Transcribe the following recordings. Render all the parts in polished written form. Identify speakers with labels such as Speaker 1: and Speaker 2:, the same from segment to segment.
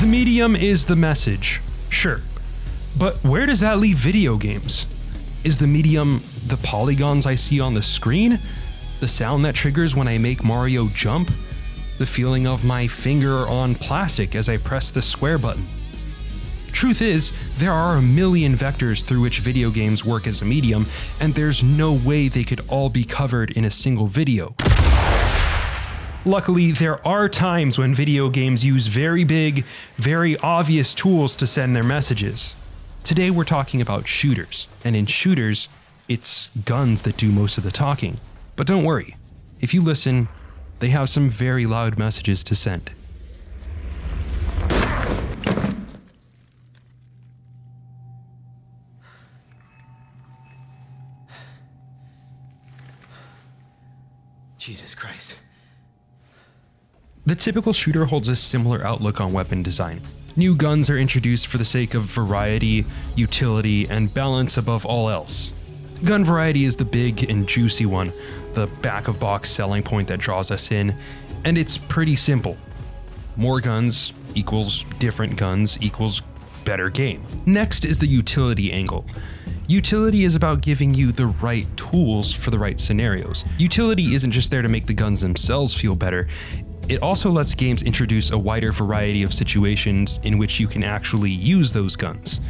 Speaker 1: The medium is the message, sure. But where does that leave video games? Is the medium the polygons I see on the screen? The sound that triggers when I make Mario jump? The feeling of my finger on plastic as I press the square button? Truth is, there are a million vectors through which video games work as a medium, and there's no way they could all be covered in a single video. Luckily, there are times when video games use very big, very obvious tools to send their messages. Today we're talking about shooters, and in shooters, it's guns that do most of the talking. But don't worry, if you listen, they have some very loud messages to send.
Speaker 2: Jesus Christ.
Speaker 1: The typical shooter holds a similar outlook on weapon design. New guns are introduced for the sake of variety, utility, and balance above all else. Gun variety is the big and juicy one, the back-of-box selling point that draws us in, and it's pretty simple. More guns equals different guns equals better game. Next is the utility angle. Utility is about giving you the right tools for the right scenarios. Utility isn't just there to make the guns themselves feel better, it also lets games introduce a wider variety of situations in which you can actually use those guns.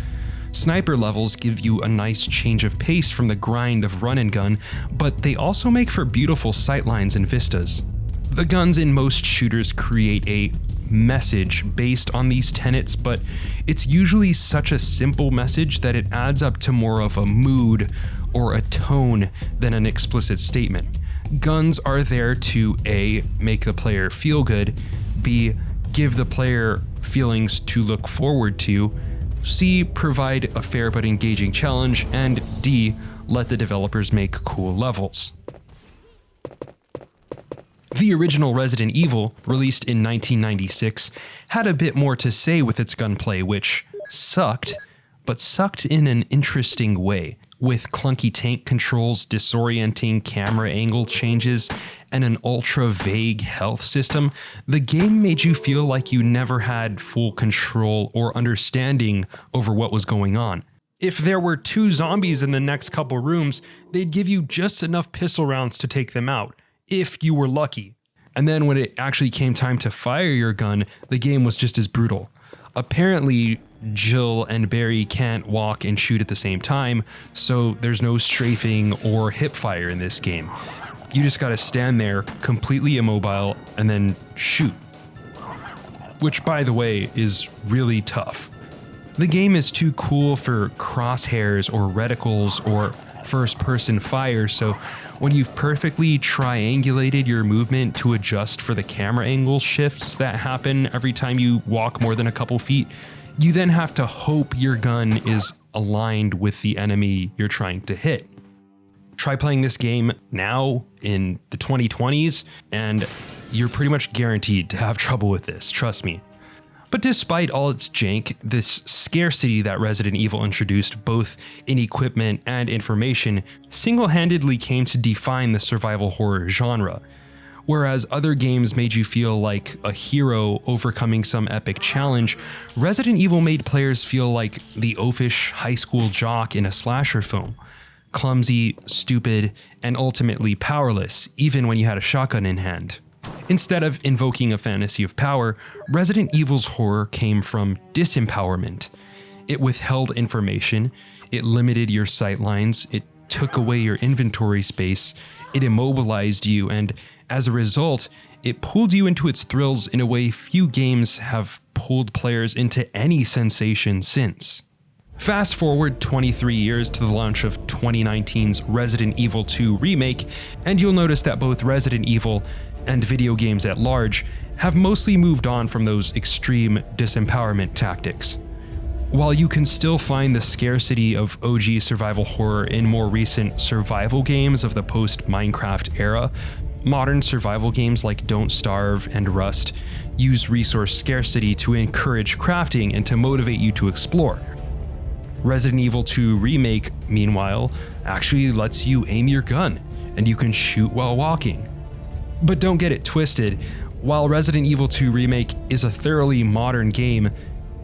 Speaker 1: Sniper levels give you a nice change of pace from the grind of run and gun, but they also make for beautiful sightlines and vistas. The guns in most shooters create a message based on these tenets, but it's usually such a simple message that it adds up to more of a mood or a tone than an explicit statement. Guns are there to A, make the player feel good, B, give the player feelings to look forward to, C, provide a fair but engaging challenge, and D, let the developers make cool levels. The original Resident Evil, released in 1996, had a bit more to say with its gunplay, which sucked, but sucked in an interesting way. With clunky tank controls, disorienting camera angle changes, and an ultra-vague health system, the game made you feel like you never had full control or understanding over what was going on. If there were 2 zombies in the next couple rooms, they'd give you just enough pistol rounds to take them out, if you were lucky. And then when it actually came time to fire your gun, the game was just as brutal. Apparently, Jill and Barry can't walk and shoot at the same time, so there's no strafing or hip fire in this game. You just gotta stand there, completely immobile, and then shoot. Which, by the way, is really tough. The game is too cool for crosshairs or reticles or first-person fire, so when you've perfectly triangulated your movement to adjust for the camera angle shifts that happen every time you walk more than a couple feet, you then have to hope your gun is aligned with the enemy you're trying to hit. Try playing this game now in the 2020s, and you're pretty much guaranteed to have trouble with this, trust me. But despite all its jank, this scarcity that Resident Evil introduced both in equipment and information single-handedly came to define the survival horror genre. Whereas other games made you feel like a hero overcoming some epic challenge, Resident Evil made players feel like the oafish high school jock in a slasher film. Clumsy, stupid, and ultimately powerless, even when you had a shotgun in hand. Instead of invoking a fantasy of power, Resident Evil's horror came from disempowerment. It withheld information, it limited your sightlines, it took away your inventory space, it immobilized you, and as a result, it pulled you into its thrills in a way few games have pulled players into any sensation since. Fast forward 23 years to the launch of 2019's Resident Evil 2 Remake, and you'll notice that both Resident Evil and video games at large have mostly moved on from those extreme disempowerment tactics. While you can still find the scarcity of OG survival horror in more recent survival games of the post-Minecraft era, modern survival games like Don't Starve and Rust use resource scarcity to encourage crafting and to motivate you to explore. Resident Evil 2 Remake, meanwhile, actually lets you aim your gun, and you can shoot while walking. But don't get it twisted, While Resident Evil 2 Remake is a thoroughly modern game,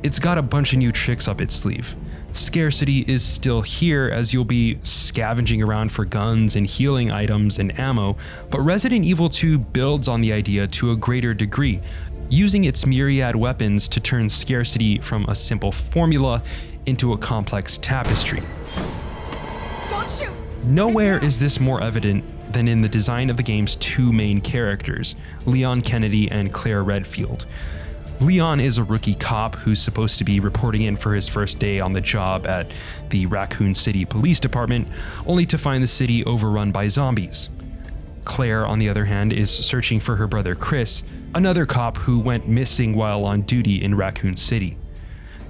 Speaker 1: it's got a bunch of new tricks up its sleeve. Scarcity is still here, as you'll be scavenging around for guns and healing items and ammo, but Resident Evil 2 builds on the idea to a greater degree, using its myriad weapons to turn scarcity from a simple formula into a complex tapestry.
Speaker 2: Don't shoot!
Speaker 1: Nowhere is this more evident than in the design of the game's two main characters, Leon Kennedy and Claire Redfield. Leon is a rookie cop who's supposed to be reporting in for his first day on the job at the Raccoon City Police Department, only to find the city overrun by zombies. Claire, on the other hand, is searching for her brother Chris, another cop who went missing while on duty in Raccoon City.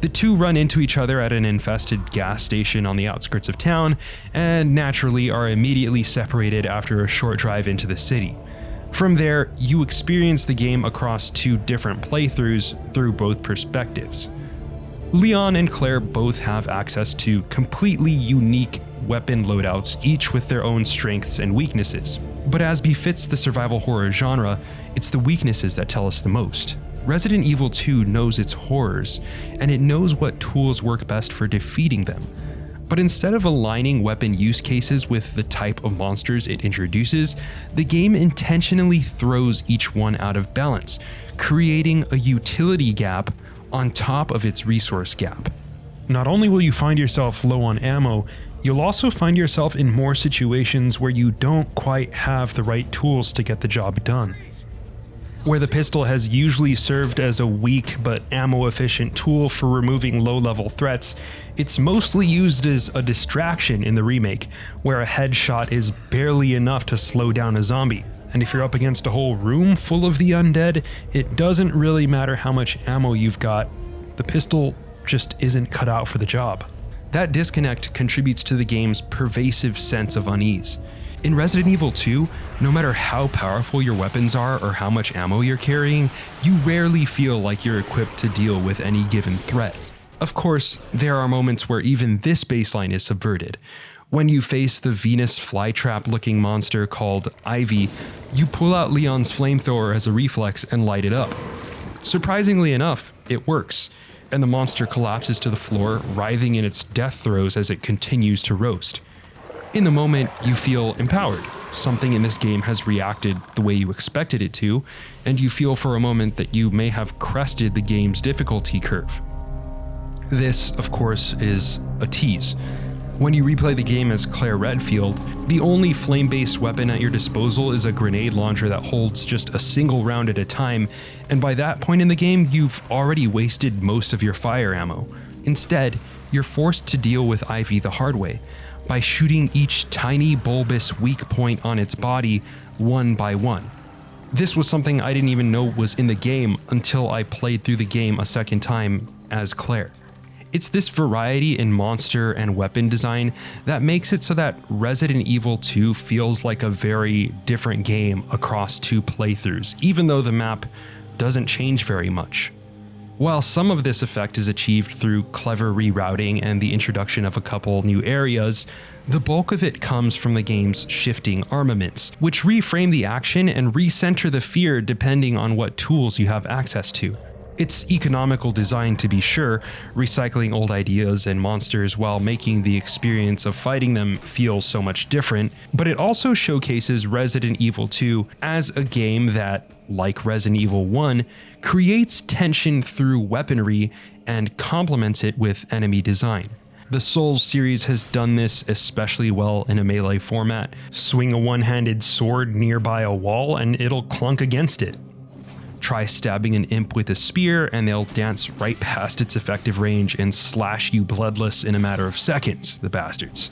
Speaker 1: The two run into each other at an infested gas station on the outskirts of town, and naturally are immediately separated after a short drive into the city. From there, you experience the game across two different playthroughs through both perspectives. Leon and Claire both have access to completely unique weapon loadouts, each with their own strengths and weaknesses. But as befits the survival horror genre, it's the weaknesses that tell us the most. Resident Evil 2 knows its horrors, and it knows what tools work best for defeating them. But instead of aligning weapon use cases with the type of monsters it introduces, the game intentionally throws each one out of balance, creating a utility gap on top of its resource gap. Not only will you find yourself low on ammo, you'll also find yourself in more situations where you don't quite have the right tools to get the job done. Where the pistol has usually served as a weak but ammo-efficient tool for removing low-level threats, it's mostly used as a distraction in the remake, where a headshot is barely enough to slow down a zombie. And if you're up against a whole room full of the undead, it doesn't really matter how much ammo you've got, the pistol just isn't cut out for the job. That disconnect contributes to the game's pervasive sense of unease. In Resident Evil 2, no matter how powerful your weapons are or how much ammo you're carrying, you rarely feel like you're equipped to deal with any given threat. Of course, there are moments where even this baseline is subverted. When you face the Venus flytrap-looking monster called Ivy, you pull out Leon's flamethrower as a reflex and light it up. Surprisingly enough, it works, and the monster collapses to the floor, writhing in its death throes as it continues to roast. In the moment, you feel empowered. Something in this game has reacted the way you expected it to, and you feel for a moment that you may have crested the game's difficulty curve. This, of course, is a tease. When you replay the game as Claire Redfield, the only flame-based weapon at your disposal is a grenade launcher that holds just a single round at a time, and by that point in the game, you've already wasted most of your fire ammo. Instead, you're forced to deal with Ivy the hard way, by shooting each tiny bulbous weak point on its body one by one. This was something I didn't even know was in the game until I played through the game a second time as Claire. It's this variety in monster and weapon design that makes it so that Resident Evil 2 feels like a very different game across two playthroughs, even though the map doesn't change very much. While some of this effect is achieved through clever rerouting and the introduction of a couple new areas, the bulk of it comes from the game's shifting armaments, which reframe the action and recenter the fear depending on what tools you have access to. It's economical design, to be sure, recycling old ideas and monsters while making the experience of fighting them feel so much different, but it also showcases Resident Evil 2 as a game that, like Resident Evil 1, creates tension through weaponry and complements it with enemy design. The Souls series has done this especially well in a melee format. Swing a one-handed sword nearby a wall and it'll clunk against it. Try stabbing an imp with a spear and they'll dance right past its effective range and slash you bloodless in a matter of seconds, the bastards.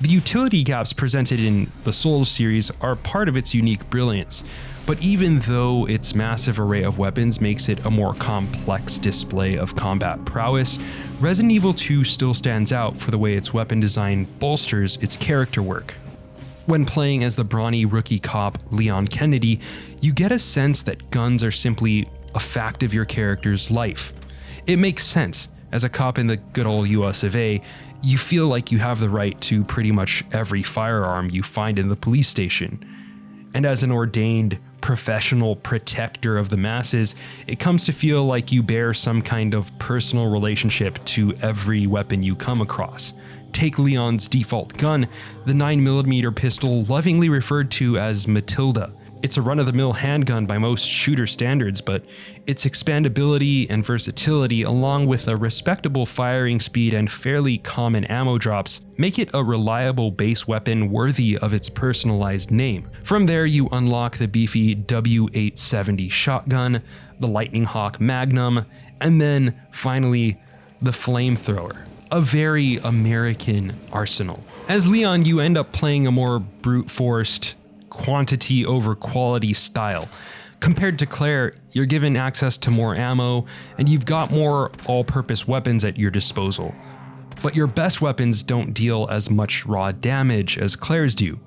Speaker 1: The utility gaps presented in the Souls series are part of its unique brilliance, but even though its massive array of weapons makes it a more complex display of combat prowess, Resident Evil 2 still stands out for the way its weapon design bolsters its character work. When playing as the brawny rookie cop Leon Kennedy, you get a sense that guns are simply a fact of your character's life. It makes sense. As a cop in the good old US of A, you feel like you have the right to pretty much every firearm you find in the police station. And as an ordained professional protector of the masses, it comes to feel like you bear some kind of personal relationship to every weapon you come across. Take Leon's default gun, the 9mm pistol lovingly referred to as Matilda. It's a run-of-the-mill handgun by most shooter standards, but its expandability and versatility, along with a respectable firing speed and fairly common ammo drops, make it a reliable base weapon worthy of its personalized name. From there, you unlock the beefy W870 shotgun, the Lightning Hawk Magnum, and then, finally, the flamethrower. A very American arsenal. As Leon, you end up playing a more brute-forced, quantity over quality style. Compared to Claire, you're given access to more ammo, and you've got more all-purpose weapons at your disposal. But your best weapons don't deal as much raw damage as Claire's do.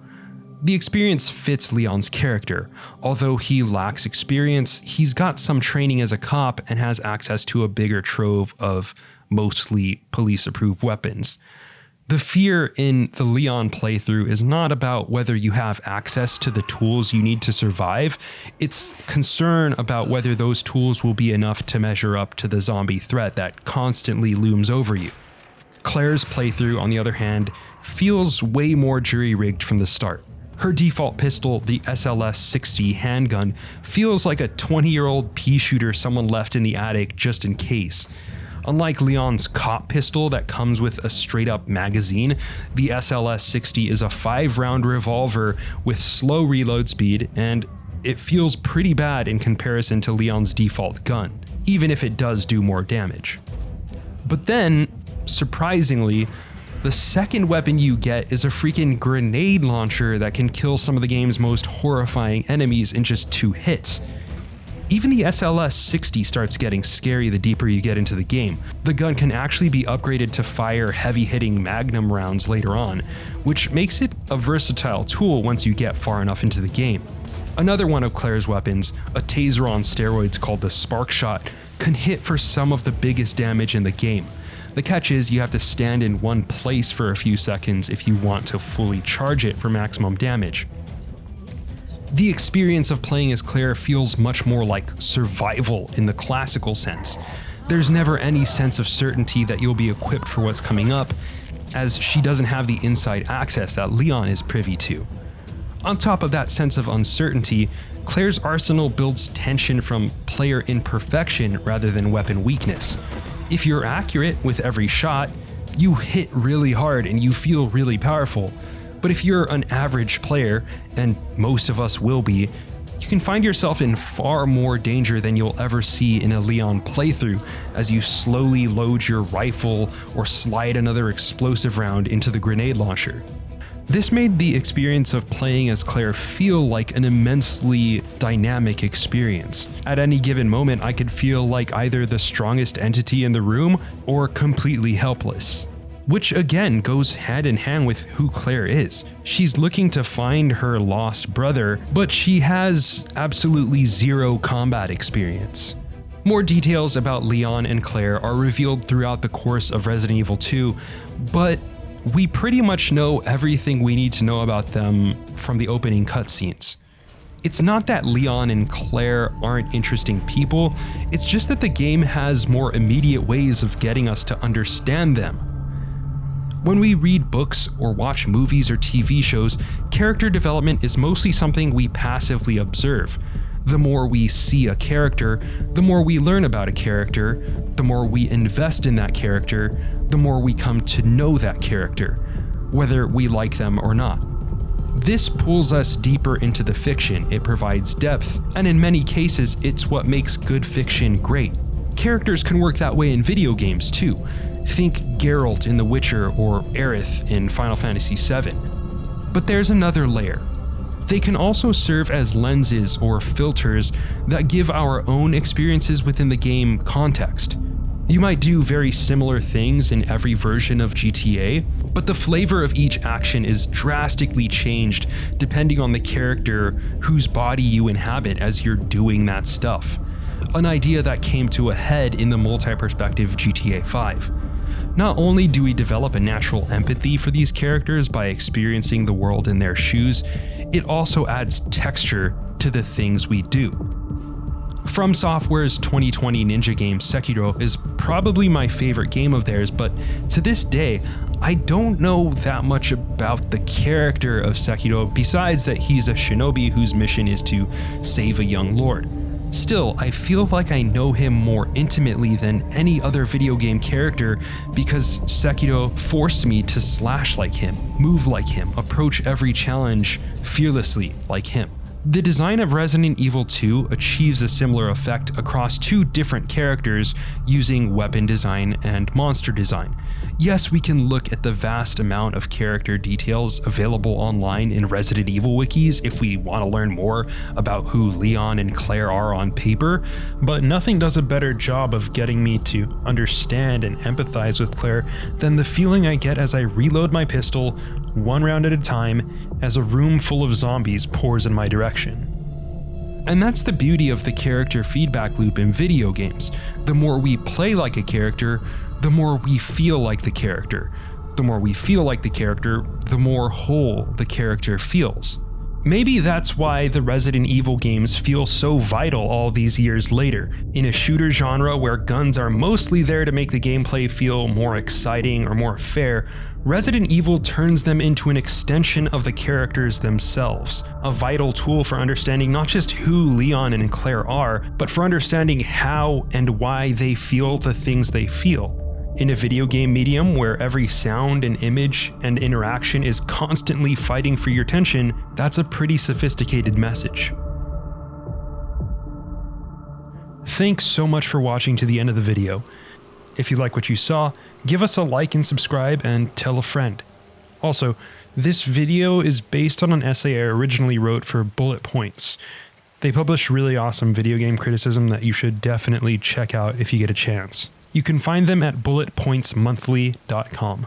Speaker 1: The experience fits Leon's character. Although he lacks experience, he's got some training as a cop and has access to a bigger trove of mostly police-approved weapons. The fear in the Leon playthrough is not about whether you have access to the tools you need to survive, it's concern about whether those tools will be enough to measure up to the zombie threat that constantly looms over you. Claire's playthrough, on the other hand, feels way more jury-rigged from the start. Her default pistol, the SLS-60 handgun, feels like a 20-year-old pea shooter someone left in the attic just in case. Unlike Leon's cop pistol that comes with a straight-up magazine, the SLS-60 is a 5-round revolver with slow reload speed, and it feels pretty bad in comparison to Leon's default gun, even if it does do more damage. But then, surprisingly, the second weapon you get is a freaking grenade launcher that can kill some of the game's most horrifying enemies in just 2 hits. Even the SLS-60 starts getting scary the deeper you get into the game. The gun can actually be upgraded to fire heavy-hitting Magnum rounds later on, which makes it a versatile tool once you get far enough into the game. Another one of Claire's weapons, a taser on steroids called the Spark Shot, can hit for some of the biggest damage in the game. The catch is you have to stand in one place for a few seconds if you want to fully charge it for maximum damage. The experience of playing as Claire feels much more like survival in the classical sense. There's never any sense of certainty that you'll be equipped for what's coming up, as she doesn't have the inside access that Leon is privy to. On top of that sense of uncertainty, Claire's arsenal builds tension from player imperfection rather than weapon weakness. If you're accurate with every shot, you hit really hard and you feel really powerful. But if you're an average player, and most of us will be, you can find yourself in far more danger than you'll ever see in a Leon playthrough as you slowly load your rifle or slide another explosive round into the grenade launcher. This made the experience of playing as Claire feel like an immensely dynamic experience. At any given moment, I could feel like either the strongest entity in the room or completely helpless. Which again goes hand in hand with who Claire is. She's looking to find her lost brother, but she has absolutely zero combat experience. More details about Leon and Claire are revealed throughout the course of Resident Evil 2, but we pretty much know everything we need to know about them from the opening cutscenes. It's not that Leon and Claire aren't interesting people, it's just that the game has more immediate ways of getting us to understand them. When we read books or watch movies or TV shows, character development is mostly something we passively observe. The more we see a character, the more we learn about a character, the more we invest in that character, the more we come to know that character, whether we like them or not. This pulls us deeper into the fiction, it provides depth, and in many cases, it's what makes good fiction great. Characters can work that way in video games too. Think Geralt in The Witcher or Aerith in Final Fantasy VII. But there's another layer. They can also serve as lenses or filters that give our own experiences within the game context. You might do very similar things in every version of GTA, but the flavor of each action is drastically changed depending on the character whose body you inhabit as you're doing that stuff. An idea that came to a head in the multi-perspective GTA 5. Not only do we develop a natural empathy for these characters by experiencing the world in their shoes, it also adds texture to the things we do. From Software's 2020 ninja game Sekiro is probably my favorite game of theirs, but to this day, I don't know that much about the character of Sekiro besides that he's a shinobi whose mission is to save a young lord. Still, I feel like I know him more intimately than any other video game character because Sekiro forced me to slash like him, move like him, approach every challenge fearlessly like him. The design of Resident Evil 2 achieves a similar effect across two different characters using weapon design and monster design. Yes, we can look at the vast amount of character details available online in Resident Evil wikis if we want to learn more about who Leon and Claire are on paper, but nothing does a better job of getting me to understand and empathize with Claire than the feeling I get as I reload my pistol, one round at a time, as a room full of zombies pours in my direction. And that's the beauty of the character feedback loop in video games. The more we play like a character, the more we feel like the character. The more we feel like the character, the more whole the character feels. Maybe that's why the Resident Evil games feel so vital all these years later. In a shooter genre where guns are mostly there to make the gameplay feel more exciting or more fair, Resident Evil turns them into an extension of the characters themselves, a vital tool for understanding not just who Leon and Claire are, but for understanding how and why they feel the things they feel. In a video game medium where every sound and image and interaction is constantly fighting for your attention, that's a pretty sophisticated message. Thanks so much for watching to the end of the video. If you like what you saw, give us a like and subscribe and tell a friend. Also, this video is based on an essay I originally wrote for Bullet Points. They publish really awesome video game criticism that you should definitely check out if you get a chance. You can find them at bulletpointsmonthly.com.